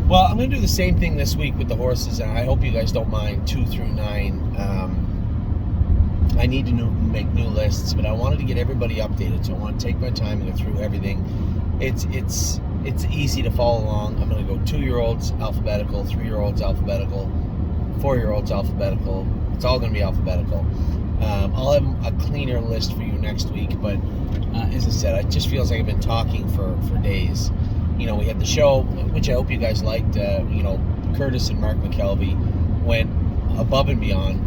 Well, I'm going to do the same thing this week with the horses, and I hope you guys don't mind 2 through 9. I need to make new lists, but I wanted to get everybody updated, so I want to take my time and go through everything. It's easy to follow along. I'm going to go 2-year-olds alphabetical, 3-year-olds alphabetical, 4-year-olds alphabetical. It's all going to be alphabetical. I'll have a cleaner list for you next week, but as I said, it just feels like I've been talking for days. We had the show, which I hope you guys liked. Curtis and Mark McKelvey went above and beyond,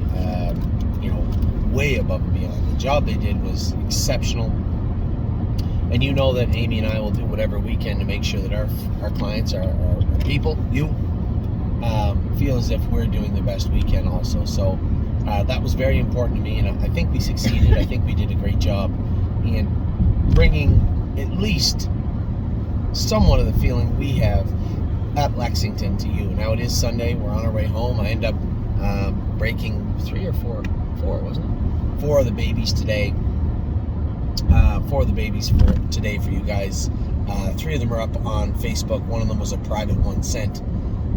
way above and beyond. The job they did was exceptional. And you know that Amy and I will do whatever we can to make sure that our clients, our people, feel as if we're doing the best we can also. So that was very important to me, and I think we succeeded. I think we did a great job in bringing at least somewhat of the feeling we have at Lexington to you. Now it is Sunday. We're on our way home. I end up breaking 3 or 4, wasn't it? 4 of the babies today. 4 of the babies for today for you guys. 3 of them are up on Facebook. One of them was a private one sent.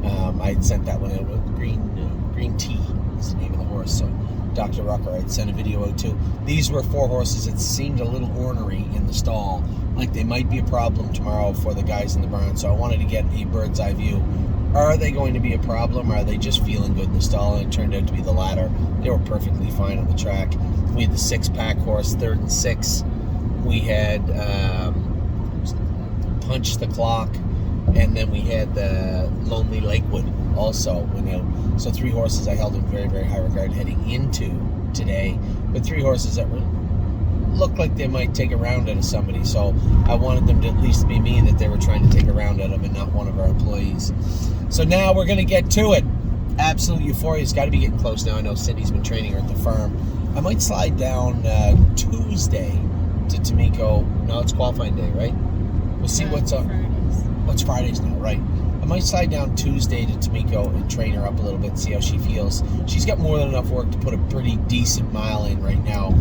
I had sent that one out with Green Tea is the name of the horse. So Dr. Rucker, I'd sent a video out too. These were 4 horses that seemed a little ornery in the stall, like they might be a problem tomorrow for the guys in the barn. So I wanted to get a bird's eye view. Are they going to be a problem, or are they just feeling good in the stall? And it turned out to be the latter. They were perfectly fine on the track. We had the 6-pack horse, 3rd and 6. We had Punch the Clock, and then we had the Lonely Lakewood also went out. So 3 horses I held in very, very high regard heading into today, but 3 horses that looked like they might take a round out of somebody. So I wanted them to at least be me, that they were trying to take a round out of, and not one of our employees. So now we're going to get to it. Absolute euphoria. It's got to be getting close now. I know Cindy's been training her at the farm. I might slide down Tuesday to Tamiko. No, it's qualifying day, right? We'll see what's up. What's Fridays now, right? I might slide down Tuesday to Tamiko and train her up a little bit, see how she feels. She's got more than enough work to put a pretty decent mile in right now.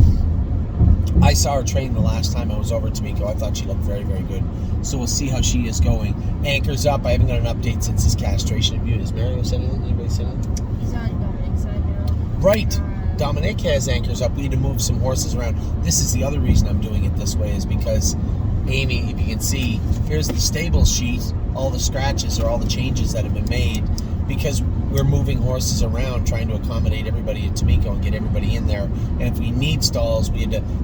I saw her train the last time I was over at Tamiko. I thought she looked very, very good. So we'll see how she is going. Anchor's up. I haven't got an update since his castration review. Has Mario said anything? Anybody said anything? He's on Dominic's side now. Right. Dominic has anchors up. We need to move some horses around. This is the other reason I'm doing it this way, is because Amy, if you can see, here's the stable sheet. All the scratches are all the changes that have been made, because we're moving horses around, trying to accommodate everybody at Tamiko and get everybody in there. And if we need stalls,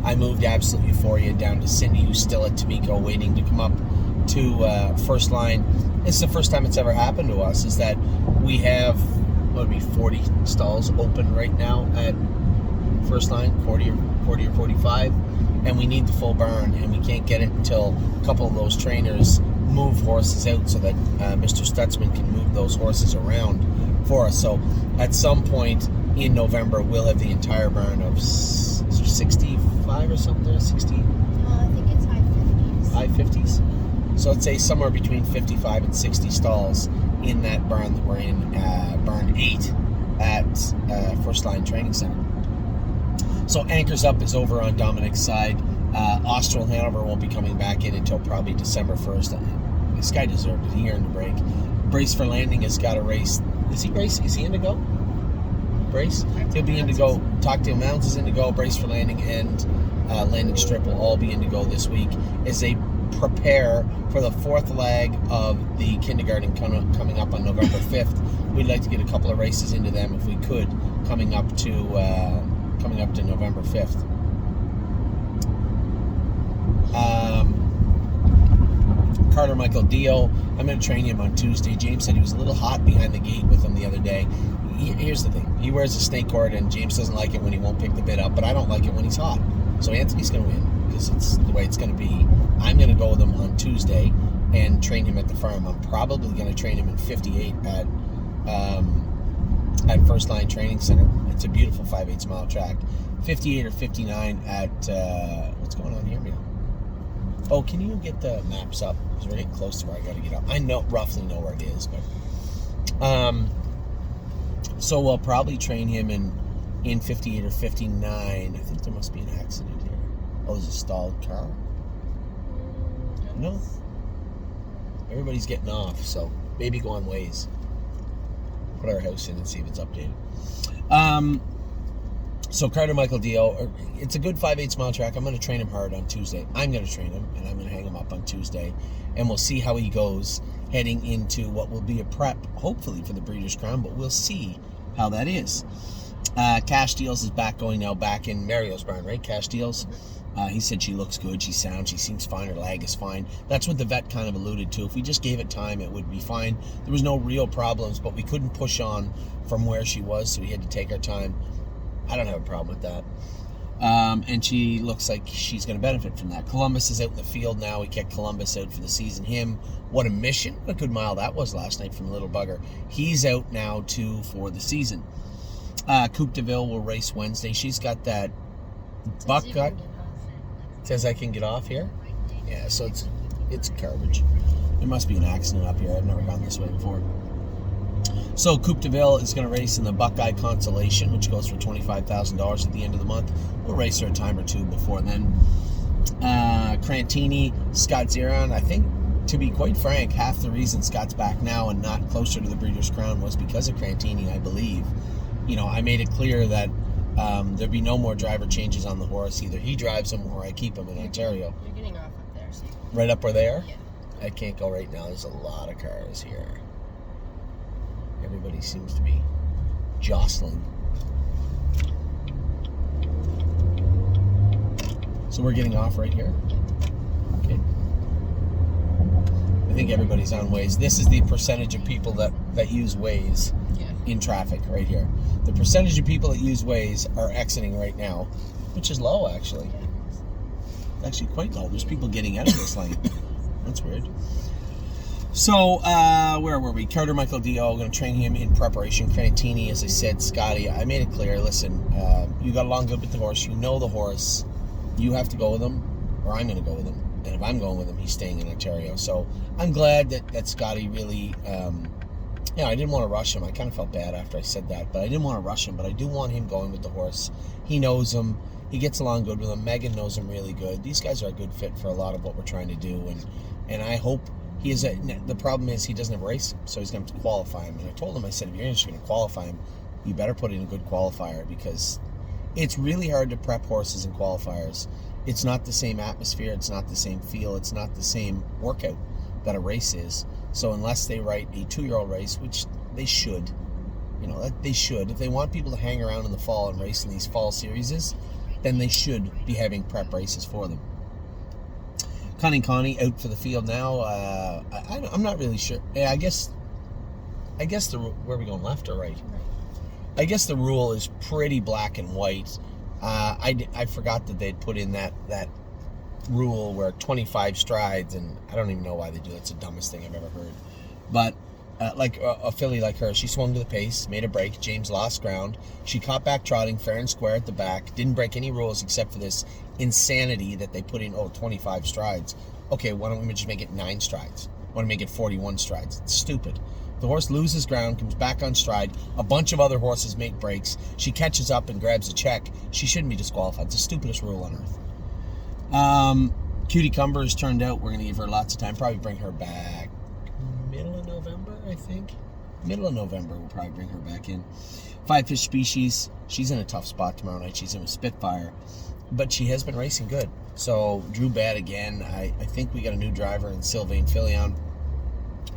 I moved Absolute Euphoria down to Cindy, who's still at Tamiko, waiting to come up to First Line. It's the first time it's ever happened to us, is that we have, 40 stalls open right now at First Line, 40 or 45, and we need the full barn, and we can't get it until a couple of those trainers move horses out, so that Mr. Stutzman can move those horses around for us. So at some point in November, we'll have the entire barn of 65 or something, 60? I think it's high 50s. High 50s? So let's say somewhere between 55 and 60 stalls in that barn that we're in, barn 8 at First Line Training Center. So Anchors Up is over on Dominic's side. Austral Hanover won't be coming back in until probably December 1st. This guy deserved it. He earned a break. Brace for Landing has got a race. Is he in to go? Brace? He'll be in to go. Talkdale Mounds is in to go. Brace for Landing and Landing Strip will all be in to go this week as they prepare for the 4th leg of the kindergarten coming up on November 5th. We'd like to get a couple of races into them if we could, coming up to November 5th. Carter Michael Dio, I'm going to train him on Tuesday. James said he was a little hot behind the gate with him the other day. Here's the thing. He wears a snake cord, and James doesn't like it when he won't pick the bit up, but I don't like it when he's hot. So Anthony's going to win, because it's the way it's going to be. I'm going to go with him on Tuesday and train him at the farm. I'm probably going to train him in 58 at First Line Training Center. It's a beautiful 5/8 mile track. 58 or 59 at, what's going on here, man? Oh, can you get the maps up? Because we're getting close to where I got to get up. I roughly know where it is, but so we'll probably train him in 58 or 59. I think there must be an accident here. Oh, there's a stalled car. No, everybody's getting off. So Maybe go on Waze. Put our house in and see if it's updated. So Carter Michael Dio, it's a good 5/8 mile track. I'm going to train him hard on Tuesday. I'm going to train him, and I'm going to hang him up on Tuesday, and we'll see how he goes heading into what will be a prep, hopefully, for the Breeders' Crown, but we'll see how that is. Cash Deals is back in Mario's barn, right? Cash Deals. He said she looks good, she's sound, she seems fine, her leg is fine. That's what the vet kind of alluded to. If we just gave it time, it would be fine. There was no real problems, but we couldn't push on from where she was, so we had to take our time. I don't have a problem with that. And she looks like she's going to benefit from that. Columbus is out in the field now. We kicked Columbus out for the season. What a mission. What a good mile that was last night from Little Bugger. He's out now, too, for the season. Coupe de Ville will race Wednesday. She's got that buck gut. Says I can get off here. Yeah, so it's garbage. There must be an accident up here. I've never gone this way before. So Coupe de Ville is going to race in the Buckeye Consolation, which goes for $25,000 at the end of the month. We'll race her a time or two before then. Crantini, Scott Zeron. I think, to be quite frank, half the reason Scott's back now and not closer to the Breeders' Crown was because of Crantini, I believe. I made it clear that there'd be no more driver changes on the horse. Either he drives him or I keep him in Ontario. You're getting off up there. So right up where they are? Yeah. I can't go right now. There's a lot of cars here. Everybody seems to be jostling. So we're getting off right here? Okay. I think everybody's on Waze. This is the percentage of people that use Waze in traffic right here. The percentage of people that use Waze are exiting right now, which is low, actually. Actually quite low. There's people getting out of this lane. That's weird. So, where were we? Carter Michael Dio, going to train him in preparation. Crantini, as I said, Scotty, I made it clear, listen, you got along good with the horse. You know the horse. You have to go with him, or I'm going to go with him. And if I'm going with him, he's staying in Ontario. So, I'm glad that Scotty really, I didn't want to rush him. I kind of felt bad after I said that, but I didn't want to rush him. But I do want him going with the horse. He knows him. He gets along good with him. Megan knows him really good. These guys are a good fit for a lot of what we're trying to do. And I hope he is. The problem is he doesn't have a race, so he's going to have to qualify him. And I told him, I said, if you're interested in qualify him, you better put in a good qualifier because it's really hard to prep horses in qualifiers. It's not the same atmosphere. It's not the same feel. It's not the same workout that a race is. So unless they write a 2-year-old race, which they should, they should. If they want people to hang around in the fall and race in these fall series, then they should be having prep races for them. Connie out for the field now. I'm not really sure. Yeah, I guess where are we going, left or right? I guess the rule is pretty black and white. I forgot that they'd put in that rule where 25 strides, and I don't even know why they do that. It's the dumbest thing I've ever heard. But like a filly like her, she swung to the pace, made a break. James lost ground. She caught back trotting fair and square at the back. Didn't break any rules except for this insanity that they put in, 25 strides. Okay, why don't we just make it 9 strides? Why don't we make it 41 strides? It's stupid. The horse loses ground, comes back on stride. A bunch of other horses make breaks. She catches up and grabs a check. She shouldn't be disqualified. It's the stupidest rule on earth. Cutie Cumber has turned out. We're going to give her lots of time. Probably bring her back middle of November, I think. Middle of November, we'll probably bring her back in. Five Fish Species. She's in a tough spot tomorrow night. She's in with Spitfire. But she has been racing good. So, Drew Bad again. I think we got a new driver in Sylvain Filion.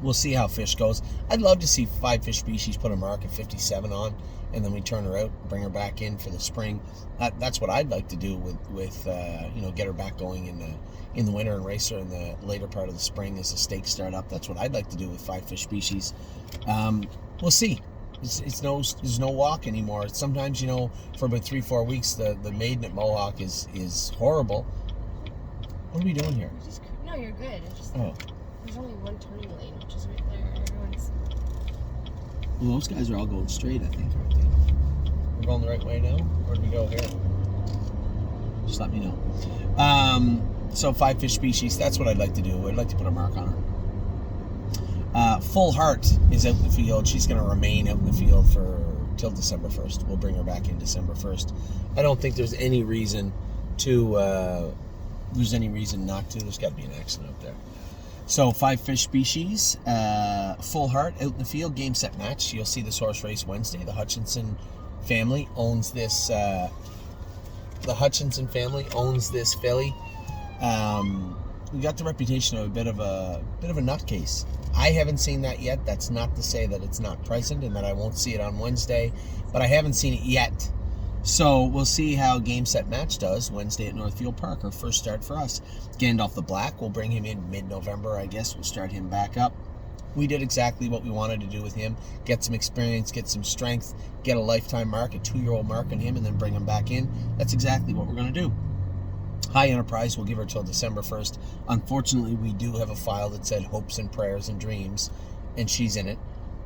We'll see how Fish goes. I'd love to see Five Fish Species put a mark at 57 on, and then we turn her out, bring her back in for the spring. That's what I'd like to do with get her back going in the winter and race her in the later part of the spring as the stakes start up. That's what I'd like to do with Five Fish Species. We'll see. There's no walk anymore. Sometimes, for about 3-4 weeks, the maiden at Mohawk is horrible. What are we doing here? No, you're good. There's only one turning lane, which is right there. Everyone's. Well, those guys are all going straight, I think, aren't they? We're going the right way now? Where do we go here? Just let me know. So, Five Fish Species, that's what I'd like to do. I'd like to put a mark on her. Full Heart is out in the field. She's going to remain out in the field till December 1st. We'll bring her back in December 1st. I don't think there's any reason not to. There's got to be an accident up there. So 5 fish species, Full Heart out in the field, game, set, match. You'll see this horse race Wednesday. The Hutchinson family owns this. The Hutchinson family owns this filly. We got the reputation of a bit of a nutcase. I haven't seen that yet. That's not to say that it's not present and that I won't see it on Wednesday, but I haven't seen it yet. So we'll see how game, set, match does Wednesday at Northfield Park. Our first start for us. Gandalf the Black, we'll bring him in mid-November, I guess. We'll start him back up. We did exactly what we wanted to do with him. Get some experience, get some strength, get a lifetime mark, a 2-year-old mark on him, and then bring him back in. That's exactly what we're going to do. High Enterprise, we'll give her till December 1st. Unfortunately, we do have a file that said hopes and prayers and dreams, and she's in it.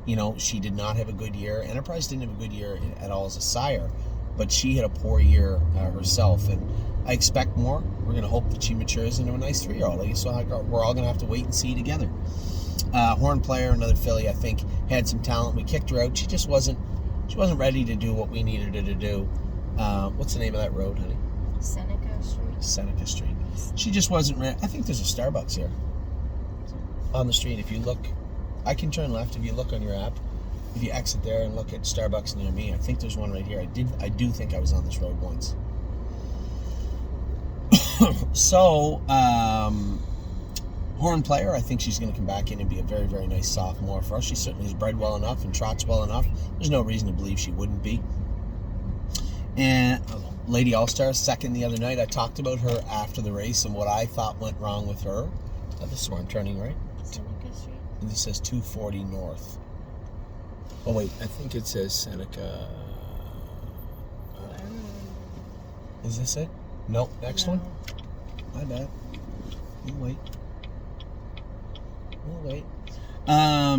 You know, she did not have a good year. Enterprise didn't have a good year at all as a sire, but she had a poor year herself, and I expect more. We're going to hope that she matures into a nice 3-year-old. I guess we're all going to have to wait and see together. Horn Player, another filly, I think, had some talent. We kicked her out. She just wasn't ready to do what we needed her to do. What's the name of that road, honey? Seneca Street. She just wasn't ready. I think there's a Starbucks here on the street. If you look, I can turn left. If you look on your app, if you exit there and look at Starbucks near me, I think there's one right here. I do think I was on this road once. So, Horn Player, I think she's going to come back in and be a very, very nice sophomore for us. She certainly is bred well enough and trots well enough. There's no reason to believe she wouldn't be. And Lady All-Star, second the other night. I talked about her after the race and what I thought went wrong with her. This is where I'm turning, right? Seneca Street. And this says 240 North. Oh, wait. I think it says Seneca. Is this it? Nope. Next one? My bad. We'll wait.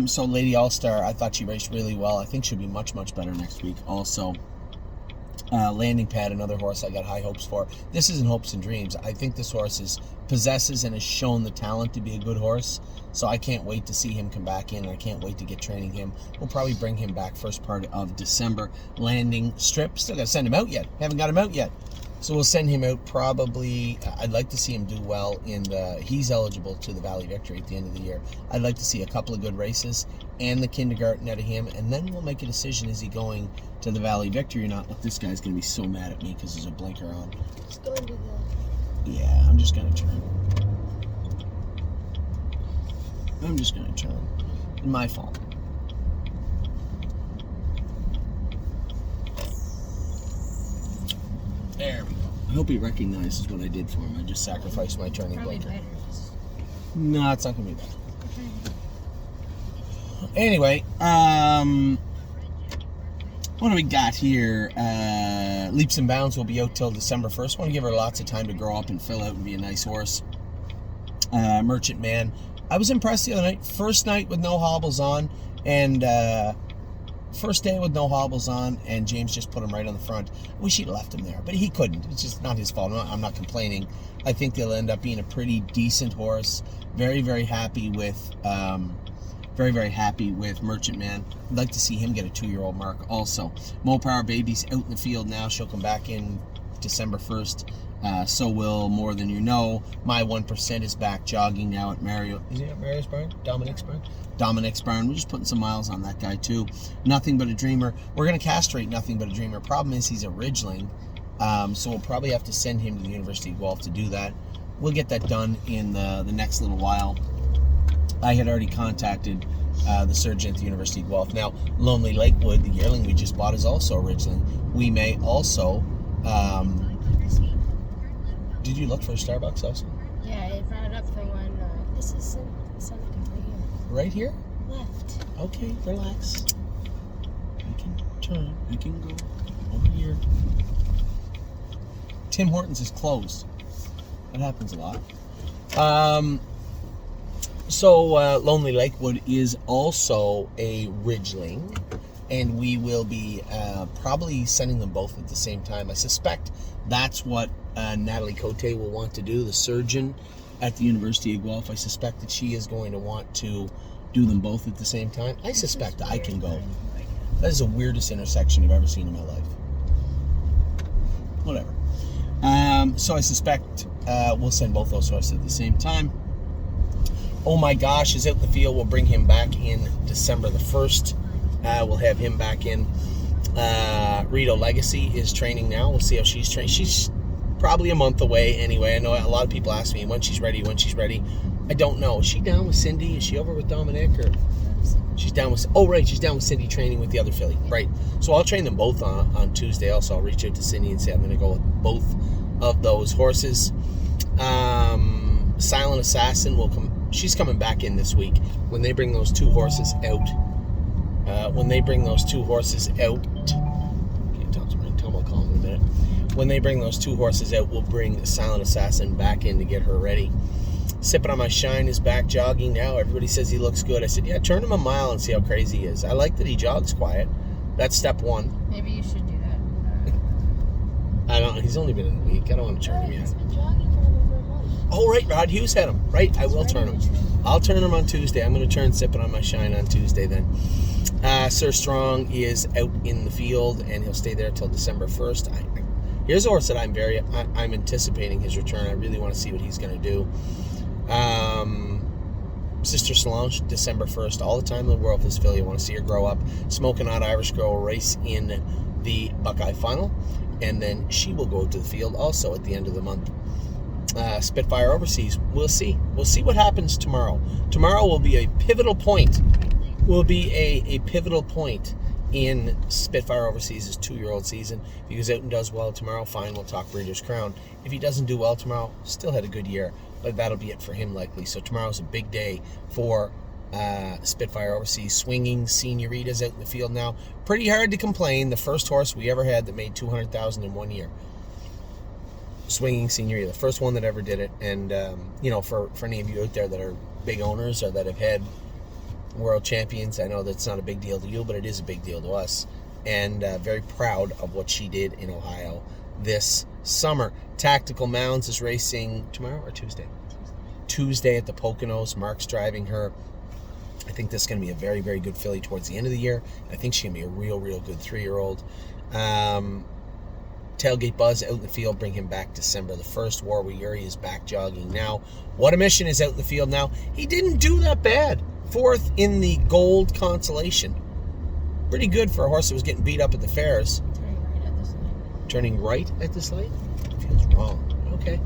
So Lady All-Star, I thought she raced really well. I think she'll be much, much better next week. Also, Landing Pad, another horse I got high hopes for. This isn't hopes and dreams. I think this horse possesses and has shown the talent to be a good horse. So I can't wait to see him come back in. I can't wait to get training him. We'll probably bring him back first part of December. Landing Strip, still got to send him out yet. Haven't got him out yet. So we'll send him out probably. I'd like to see him do well he's eligible to the Valley Victory at the end of the year. I'd like to see a couple of good races and the kindergarten out of him, and then we'll make a decision, is he going to the Valley Victory or not? Look, this guy's going to be so mad at me because there's a blinker on. Just go into Yeah, I'm just going to turn. My fault. There we go. I hope he recognizes what I did for him. I just sacrificed my turning blinker. No, it's not going to be better. Anyway, what do we got here? Leaps and Bounds will be out till December 1st. Want to give her lots of time to grow up and fill out and be a nice horse. Merchant Man. I was impressed the other night. First night with no hobbles on, and first day with no hobbles on, and James just put him right on the front. I wish he'd left him there, but he couldn't. It's just not his fault. I'm not complaining. I think they'll end up being a pretty decent horse. Very, very happy with Merchant Man. I'd like to see him get a 2-year-old mark also. Mopower Baby's out in the field now. She'll come back in December 1st. So will More Than You Know. My 1% is back jogging now at Mario. Is he at Mario's barn? Dominic's barn? Dominic's barn. We're just putting some miles on that guy too. Nothing But a Dreamer. We're going to castrate Nothing But a Dreamer. Problem is he's a ridgeling. So we'll probably have to send him to the University of Guelph to do that. We'll get that done in the next little while. I had already contacted the surgeon at the University of Guelph. Now, Lonely Lakewood, the yearling we just bought, is also a ridgeling. We may also... did you look for a Starbucks also? Yeah, it brought it up for one. This is Seneca Right right here. here? Left. Okay, relax. We can turn. We can go over here. Tim Hortons is closed. That happens a lot. So Lonely Lakewood is also a ridgeling, and we will be probably sending them both at the same time. I suspect that's what Natalie Cote will want to do, the surgeon at the University of Guelph. I suspect that she is going to want to do them both at the same time. I suspect I can go. That is the weirdest intersection I've ever seen in my life. Whatever. So I suspect we'll send both those horses at the same time. Oh my gosh, is out in the field. We'll bring him back in December the 1st. We'll have him back in. Rito Legacy is training now. We'll see how she's trained. She's probably a month away anyway. I know a lot of people ask me when she's ready. I don't know. Is she down with Cindy? Is she over with Dominic? Or she's down with... Oh, right. She's down with Cindy training with the other filly. Right. So I'll train them both on Tuesday. Also, I'll reach out to Cindy and say I'm going to go with both of those horses. Silent Assassin will come... She's coming back in this week. When they bring those two horses out... Can't talk to my Tom, I'll call him in a minute. When they bring those two horses out, we'll bring Silent Assassin back in to get her ready. Sipping on My Shine is back jogging now. Everybody says he looks good. I said, yeah, turn him a mile and see how crazy he is. I like that he jogs quiet. That's step one. Maybe you should do that. I don't know. He's only been in a week. I don't want to turn him yet. He's been jogging for over a month. Oh, right. Rod Hughes had him. Right. I will turn him. I'll turn him on Tuesday. I'm going to turn Sipping on My Shine on Tuesday then. Sir Strong is out in the field, and he'll stay there till December 1st. Here's a horse that I'm anticipating his return. I really want to see what he's going to do. Sister Solange, December 1st. All the time in the world for this filly. I want to see her grow up. Smoking Hot Irish Girl will race in the Buckeye Final, and then she will go to the field also at the end of the month. Spitfire Overseas. We'll see. We'll see what happens tomorrow. Tomorrow will be a pivotal point. A pivotal point in Spitfire Overseas' 2-year-old season. If he goes out and does well tomorrow, fine, we'll talk Breeders' Crown. If he doesn't do well tomorrow, still had a good year, but that'll be it for him likely. So tomorrow's a big day for Spitfire Overseas. Swinging Senorita's out in the field now. Pretty hard to complain. The first horse we ever had that made $200,000 in 1 year. Swinging Senorita, the first one that ever did it. And for any of you out there that are big owners or that have had world champions, I know that's not a big deal to you, but it is a big deal to us, and very proud of what she did in Ohio this summer. Tactical Mounds is racing tomorrow or Tuesday? Tuesday at the Poconos. Mark's driving her. I think this is going to be a very, very good filly towards the end of the year. I think she's going to be a real, real good 3-year-old. Tailgate Buzz out in the field, bring him back December the 1st. Warwick Yuri is back jogging now. What a Mission is out in the field now. He didn't do that bad. 4th in the Gold Consolation. Pretty good for a horse that was getting beat up at the fairs. Turning right at this light? Feels wrong. Okay.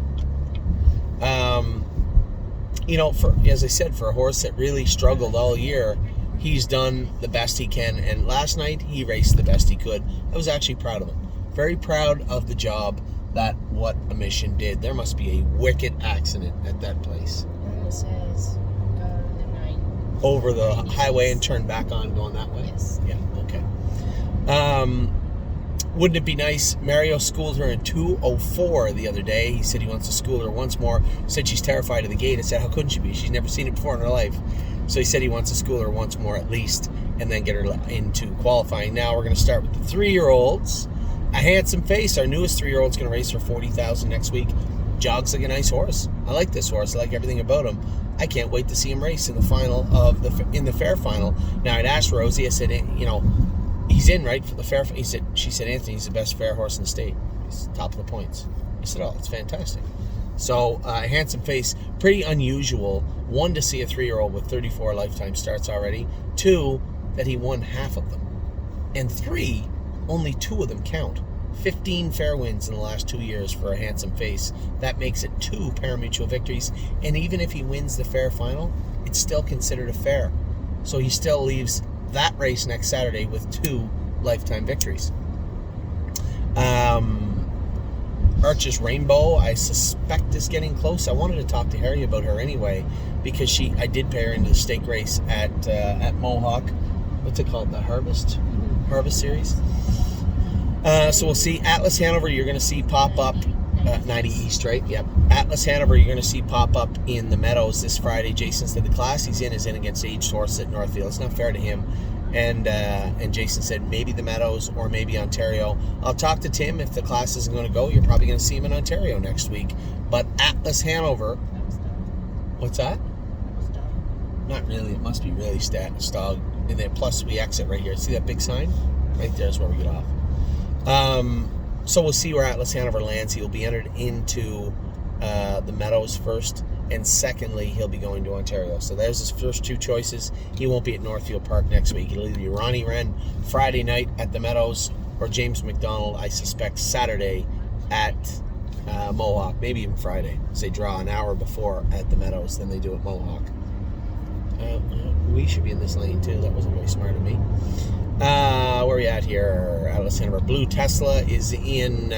As I said, for a horse that really struggled all year, he's done the best he can. And last night, he raced the best he could. I was actually proud of him. Very proud of the job that What a Mission did. There must be a wicked accident at that place. It says go the 9. Over the highway and turn back on going that way? Yes. Yeah, okay. Wouldn't it be nice? Mario schooled her in 2:04 the other day. He said he wants to school her once more. Said she's terrified of the gate. I said, how couldn't she be? She's never seen it before in her life. So he said he wants to school her once more at least and then get her into qualifying. Now we're going to start with the 3-year-olds. A Handsome Face, our newest 3-year-old, is going to race for $40,000 next week. Jogs like a nice horse. I like this horse. I like everything about him. I can't wait to see him race in the final in the fair final. Now I'd asked Rosie. I said, he's in right for the fair. She said, Anthony, he's the best fair horse in the state. He's top of the points. I said, oh, that's fantastic. So Handsome Face, pretty unusual. 1, to see a 3-year-old with 34 lifetime starts already. 2, that he won half of them. And 3, only 2 of them count. 15 fair wins in the last 2 years for a Handsome Face. That makes it 2 parimutuel victories. And even if he wins the fair final, it's still considered a fair. So he still leaves that race next Saturday with 2 lifetime victories. Arches Rainbow, I suspect, is getting close. I wanted to talk to Harry about her anyway, because I did pay her into the stake race at Mohawk. What's it called? The Harvest Series. So we'll see. Atlas Hanover, you're going to see pop up 90 East, right? Yep. Atlas Hanover, you're going to see pop up in the Meadows this Friday. Jason said the class he's in is in against Aged Horse at Northfield. It's not fair to him. And Jason said maybe the Meadows or maybe Ontario. I'll talk to Tim. If the class isn't going to go, you're probably going to see him in Ontario next week. But Atlas Hanover. What's that? Not really. It must be really Stog. And then plus we exit right here. See that big sign? Right there is where we get off. So we'll see where Atlas Hanover lands. He'll be entered into the Meadows first, and secondly, he'll be going to Ontario. So there's his first two choices. He won't be at Northfield Park next week. It'll either be Ronnie Wren Friday night at the Meadows or James McDonald, I suspect, Saturday at Mohawk, maybe even Friday. So they draw an hour before at the Meadows than they do at Mohawk. We should be in this lane too. That wasn't very smart of me. Where are we at here? Atlas Hanover. Blue Tesla is in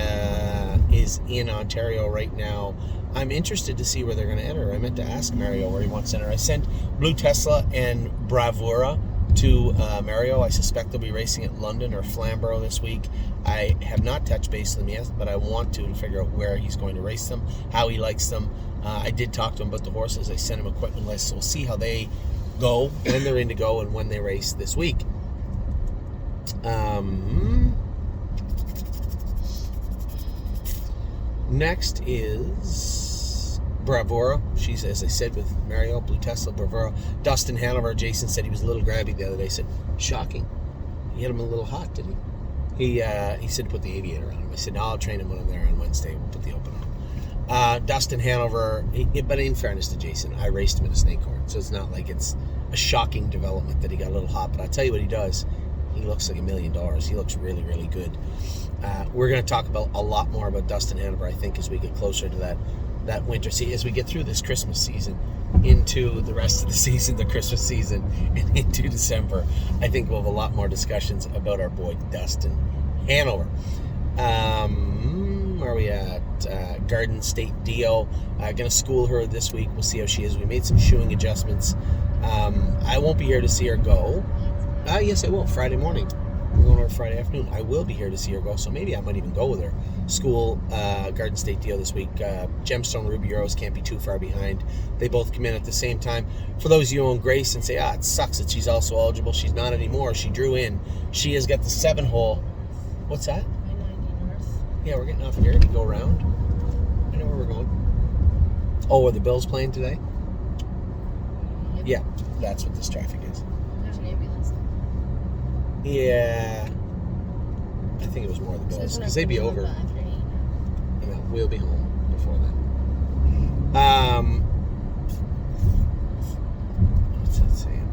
Ontario right now. I'm interested to see where they're going to enter. I meant to ask Mario where he wants to enter. I sent Blue Tesla and Bravura to Mario. I suspect they'll be racing at London or Flamborough this week. I have not touched base with him yet, but I want to figure out where he's going to race them, how he likes them. I did talk to him about the horses. I sent him equipment lists, so we'll see how they go, when they're in to go, and when they race this week. Next is Bravura. She's, as I said, with Mario, Blue Tesla, Bravura. Dustin Hanover. Jason said he was a little grabby the other day. He said, shocking. He hit him a little hot, didn't he? He said put the aviator on him. I said, no, I'll train him when I'm there on Wednesday. We'll put the open on. Dustin Hanover, but in fairness to Jason, I raced him at a Snakehorn, so it's not like it's a shocking development that he got a little hot. But I'll tell you what he does. He looks like $1 million. He looks really, really good. We're going to talk about a lot more about Dustin Hanover, I think, as we get closer to that winter season, as we get through this Christmas season into the rest of the season, the Christmas season, and into December. I think we'll have a lot more discussions about our boy Dustin Hanover. Where are we at? Garden State Dio. Going to school her this week. We'll see how she is. We made some shoeing adjustments. I won't be here to see her go. Yes, I will. Friday morning. We're going over Friday afternoon. I will be here to see her go, so maybe I might even go with her. School, Garden State Deal this week. Gemstone Ruby Rose can't be too far behind. They both come in at the same time. For those of you who own Grace and say, it sucks that she's also eligible. She's not anymore. She drew in. She has got the 7-hole. What's that? I-90 North. Yeah, we're getting off here to go around. I know where we're going. Oh, are the Bills playing today? Yep. Yeah, that's what this traffic is. There's an ambulance. Yeah, I think it was more the Bills because they'd be over. You know, we'll be home before then. What's that saying?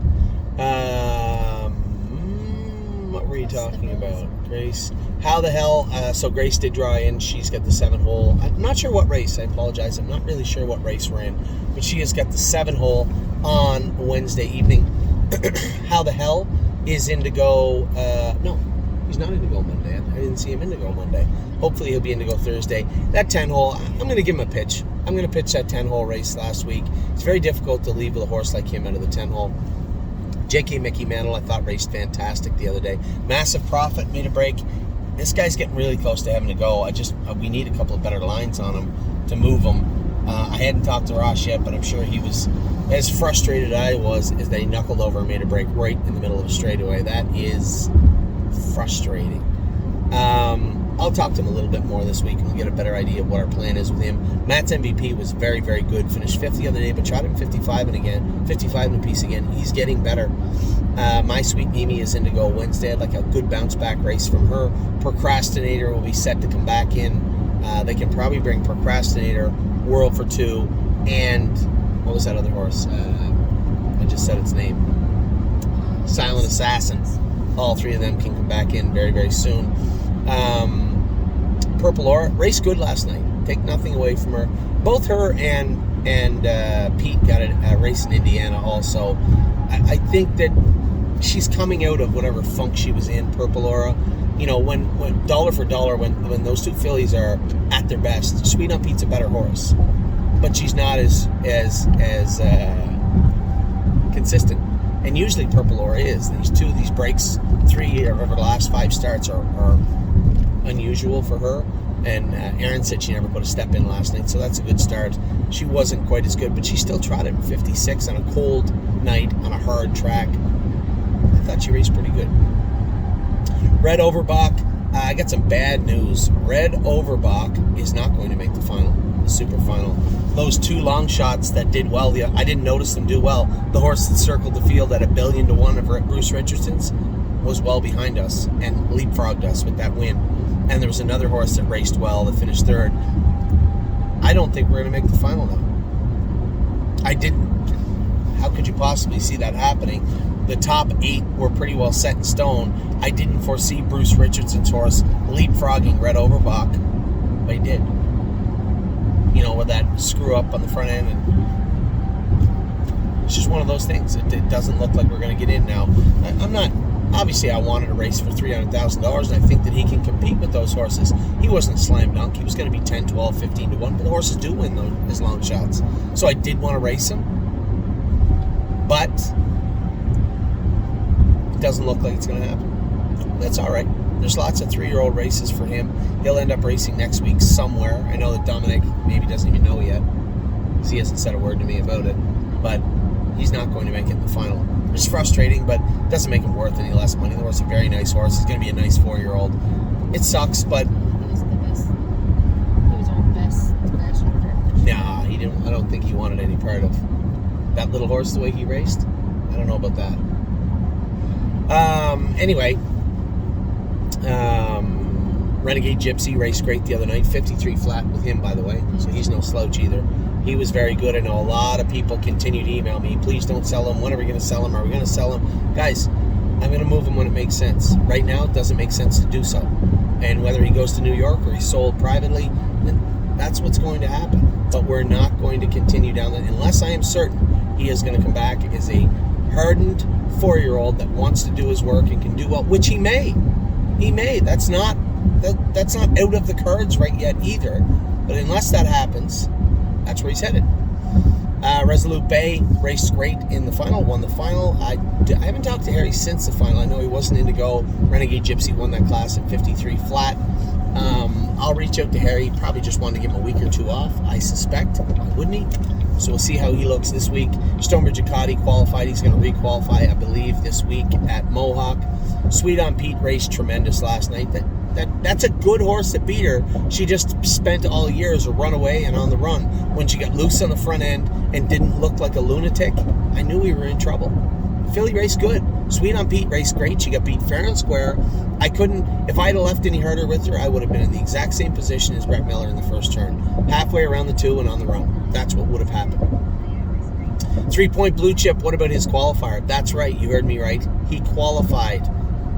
What were you talking about, Grace? How the hell? So Grace did draw in. She's got the 7-hole. I'm not sure what race. I apologize. I'm not really sure what race we're in, but she has got the 7-hole on Wednesday evening. How the hell? Is Indigo, no, he's not Indigo Monday. I didn't see him Indigo Monday. Hopefully he'll be Indigo Thursday. That 10-hole, I'm going to give him a pitch. I'm going to pitch that 10-hole race last week. It's very difficult to leave with a horse like him out of the 10-hole. J.K. Mickey Mantle, I thought, raced fantastic the other day. Massive Profit made a break. This guy's getting really close to having to go. We need a couple of better lines on him to move him. I hadn't talked to Ross yet, but I'm sure he was as frustrated as I was as they knuckled over and made a break right in the middle of a straightaway. That is frustrating. I'll talk to him a little bit more this week and we'll get a better idea of what our plan is with him. Matt's MVP was very, very good. Finished 5th the other day, but tried him 55 and a piece again. He's getting better. My Sweet Mimi is in to go Wednesday. I'd like a good bounce back race from her. Procrastinator will be set to come back in. They can probably bring Procrastinator, World for 2, and what was that other horse? I just said its name. Silent Assassin. All three of them can come back in very, very soon. Purple Aura raced good last night. Take nothing away from her. Both her and Pete got a race in Indiana also. I think that she's coming out of whatever funk she was in, Purple Aura. You know, when dollar for dollar, when those two fillies are at their best, Sweet on Pete's a better horse, but she's not as consistent. And usually Purple Aura is. These breaks, 3 over the last 5 starts are unusual for her. And Erin said she never put a step in last night, so that's a good start. She wasn't quite as good, but she still trotted 56 on a cold night on a hard track. I thought she raced pretty good. Red Overbach, I got some bad news. Red Overbach is not going to make the final, the super final. Those 2 long shots that did well, I didn't notice them do well. The horse that circled the field at $1 billion to 1 of Bruce Richardson's was well behind us and leapfrogged us with that win. And there was another horse that raced well that finished 3rd. I don't think we're going to make the final now. I didn't. How could you possibly see that happening? The top 8 were pretty well set in stone. I didn't foresee Bruce Richardson's horse leapfrogging Red Overbach, but he did. You know, with that screw up on the front end, and it's just one of those things. It doesn't look like we're going to get in now. I'm not. Obviously, I wanted a race for $300,000, and I think that he can compete with those horses. He wasn't a slam dunk. He was going to be 10, 12, 15 to 1, but the horses do win his long shots. So I did want to race him, but it doesn't look like it's going to happen. That's all right. There's lots of 3-year-old races for him. He'll end up racing next week somewhere. I know that Dominic maybe doesn't even know yet, because he hasn't said a word to me about it, but he's not going to make it in the final. It's frustrating, but it doesn't make him worth any less money. The horse is a very nice horse. He's going to be a nice 4-year-old. It sucks, but... He was the best. He was our best grass order. Nah, he didn't. I don't think he wanted any part of that little horse the way he raced. I don't know about that. Anyway, Renegade Gypsy raced great the other night. 53 flat with him, by the way. So he's no slouch either. He was very good. I know a lot of people continue to email me, please don't sell him. When are we going to sell him? Are we going to sell him? Guys, I'm going to move him when it makes sense. Right now, it doesn't make sense to do so. And whether he goes to New York or he's sold privately, then that's what's going to happen. But we're not going to continue down that unless I am certain he is going to come back as a hardened 4-year-old that wants to do his work and can do well, which he may. He may. That's not out of the cards right yet either. But unless that happens, that's where he's headed. Resolute Bay raced great in the final, won the final. I haven't talked to Harry since the final. I know he wasn't in to go. Renegade Gypsy won that class at 53 flat. I'll reach out to Harry. Probably just wanted to give him a week or two off, I suspect. Why wouldn't he? So we'll see how he looks this week. Stonebridge Acadi qualified. He's going to re-qualify, I believe, this week at Mohawk. Sweet on Pete raced tremendous last night. That's a good horse that beat her. She just spent all year as a runaway and on the run. When she got loose on the front end and didn't look like a lunatic, I knew we were in trouble. Filly raced good. Sweet on Pete raced great. She got beat fair and square. If I had left any harder with her, I would have been in the exact same position as Brett Miller in the first turn. Halfway around the 2 and on the run. That's what would have happened. 3 Point Blue Chip, what about his qualifier? That's right, you heard me right. He qualified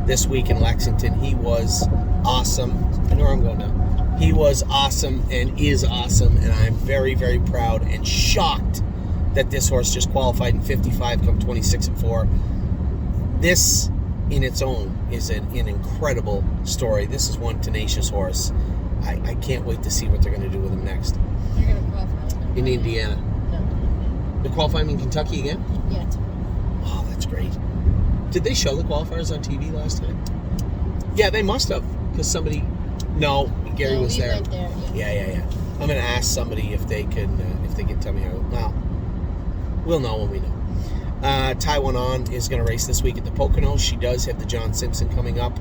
this week in Lexington. He was awesome. I know where I'm going now. He was awesome and is awesome, and I'm very, very proud and shocked that this horse just qualified in 55, come 26-4. This, in its own, is an incredible story. This is one tenacious horse. I can't wait to see what they're going to do with him next. They're going to qualify in Indiana. No. They're qualifying in Kentucky again? Yeah. Oh, that's great. Did they show the qualifiers on TV last time? Yeah, they must have, because somebody... No, Gary was there. Went there. Yeah. I'm going to ask somebody if they can tell me how... Well, we'll know when we know. Taiwan On is going to race this week at the Poconos. She does have the John Simpson coming up.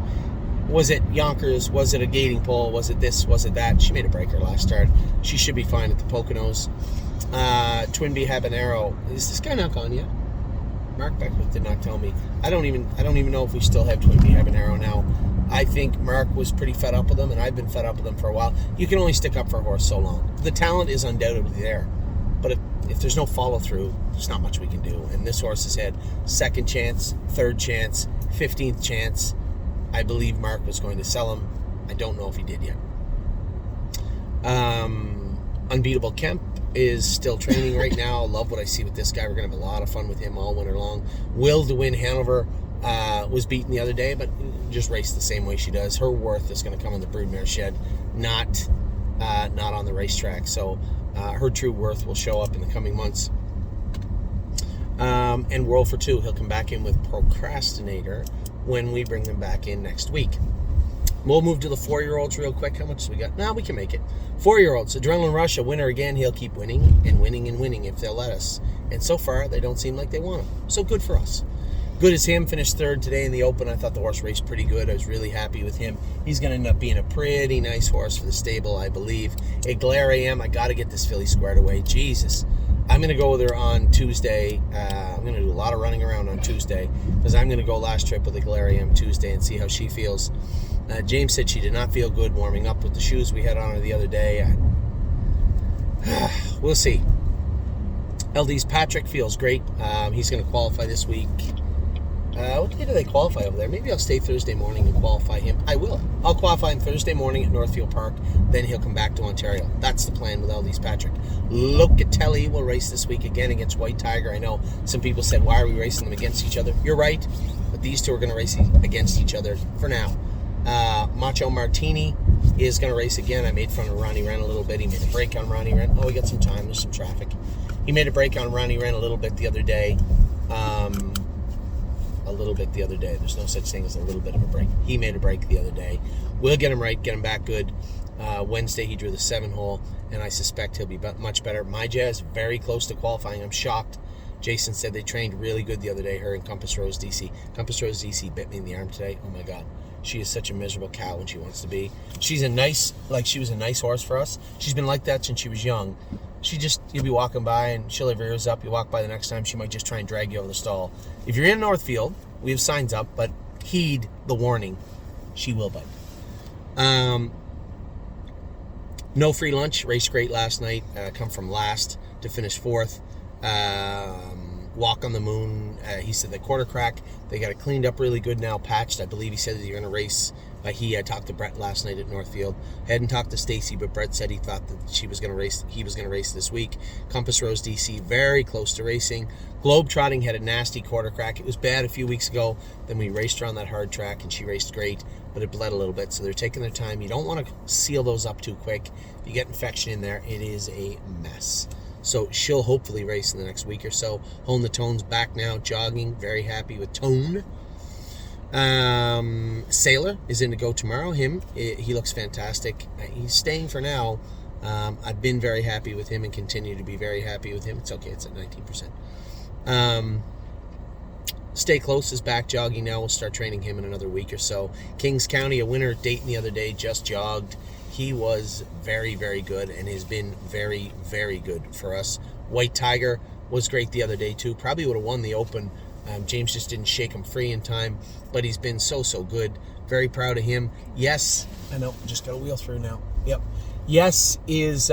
Was it Yonkers? Was it a gating pole? Was it this? Was it that? She made a breaker last start. She should be fine at the Poconos. Twin Bee Habanero. Is this guy not gone yet? Mark Beckwith did not tell me. I don't even know if we still have Twin Bee Habanero now. I think Mark was pretty fed up with him, and I've been fed up with him for a while. You can only stick up for a horse so long. The talent is undoubtedly there, but if there's no follow-through, there's not much we can do. And this horse has had second chance, third chance, 15th chance. I believe Mark was going to sell him. I don't know if he did yet. Unbeatable Kemp is still training right now. Love what I see with this guy. We're going to have a lot of fun with him all winter long. Will to win Hanover was beaten the other day, but just raced the same way she does. Her worth is going to come in the broodmare shed, not on the racetrack. So her true worth will show up in the coming months. And World for Two, he'll come back in with Procrastinator when we bring them back in next week. We'll move to the 4-year-olds real quick. How much do we got? No, we can make it. 4-year-olds, Adrenaline Rush, a winner again. He'll keep winning and winning and winning if they'll let us. And so far, they don't seem like they want him. So good for us. Good as him. Finished third today in the Open. I thought the horse raced pretty good. I was really happy with him. He's going to end up being a pretty nice horse for the stable, I believe. At Glare AM, I got to get this filly squared away. Jesus. I'm going to go with her on Tuesday. I'm going to do a lot of running around on Tuesday because I'm going to go last trip with the Glare AM Tuesday and see how she feels. James said she did not feel good warming up with the shoes we had on her the other day. We'll see. LD's Patrick feels great. He's going to qualify this week. What day do they qualify over there? Maybe I'll stay Thursday morning and qualify him. I will. I'll qualify him Thursday morning at Northfield Park. Then he'll come back to Ontario. That's the plan with LD's Patrick. Locatelli will race this week again against White Tiger. I know some people said, why are we racing them against each other? You're right. But these two are going to race against each other for now. Macho Martini is going to race again. I made fun of Ronnie Wren a little bit. He made a break on Ronnie Wren. Oh, we got some time. There's some traffic. He made a break on Ronnie Wren a little bit the other day. There's no such thing as a little bit of a break. He made a break the other day. We'll get him right, get him back good. Wednesday he drew the 7-hole, and I suspect he'll be much better. My Jazz, very close to qualifying. I'm shocked. Jason said they trained really good the other day, her and Compass Rose DC. Compass Rose DC bit me in the arm today. Oh my God. She is such a miserable cow when she wants to be. She was a nice horse for us. She's been like that since she was young. You'll be walking by and she'll have her ears up. You walk by the next time, she might just try and drag you over the stall. If you're in Northfield, we have signs up, but heed the warning. She will bite. No free lunch. Raced great last night. Come from last to finish 4th. Walk on the Moon. He said the quarter crack, they got it cleaned up really good now, patched. I believe he said that you're going to race. He had talked to Brett last night at Northfield. Hadn't talked to Stacy, but Brett said he thought that he was going to race this week. Compass Rose DC, very close to racing. Globetrotting had a nasty quarter crack. It was bad a few weeks ago. Then we raced her on that hard track, and she raced great, but it bled a little bit, so they're taking their time. You don't want to seal those up too quick. If you get infection in there, it is a mess. So she'll hopefully race in the next week or so. Hone the Tone's back now, jogging. Very happy with Tone. Sailor is in to go tomorrow. He looks fantastic. He's staying for now. I've been very happy with him and continue to be very happy with him. It's okay. It's at 19%. Stay Close is back jogging now. We'll start training him in another week or so. Kings County, a winner at Dayton the other day, just jogged. He was very, very good and has been very, very good for us. White Tiger was great the other day too. Probably would have won the Open. James just didn't shake him free in time, but he's been so good. Very proud of him. Yes, I know, just got a wheel through now. Yep. Yes is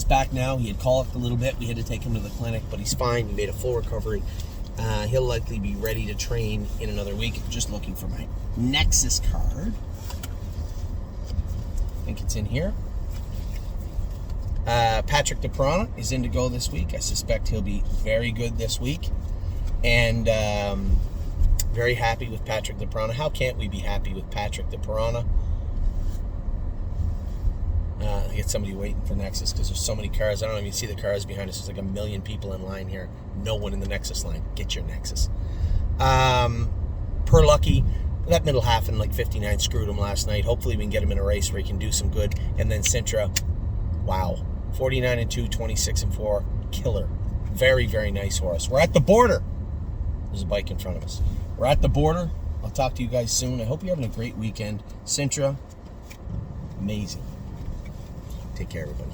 back now. He had colicked a little bit. We had to take him to the clinic, but he's fine. He made a full recovery. He'll likely be ready to train in another week. Just looking for my Nexus card. I think it's in here. Patrick DePrana is in to go this week. I suspect he'll be very good this week. And very happy with Patrick DePrana. How can't we be happy with Patrick DePrana? I get somebody waiting for Nexus because there's so many cars. I don't even see the cars behind us. There's like 1 million people in line here. No one in the Nexus line. Get your Nexus. Per Lucky, that middle half in like 59 screwed him last night. Hopefully we can get him in a race where he can do some good. And then Sintra, wow. 49-2, 26-4, killer. Very, very nice horse. We're at the border. There's a bike in front of us. We're at the border. I'll talk to you guys soon. I hope you're having a great weekend. Sintra, amazing. Take care, everybody.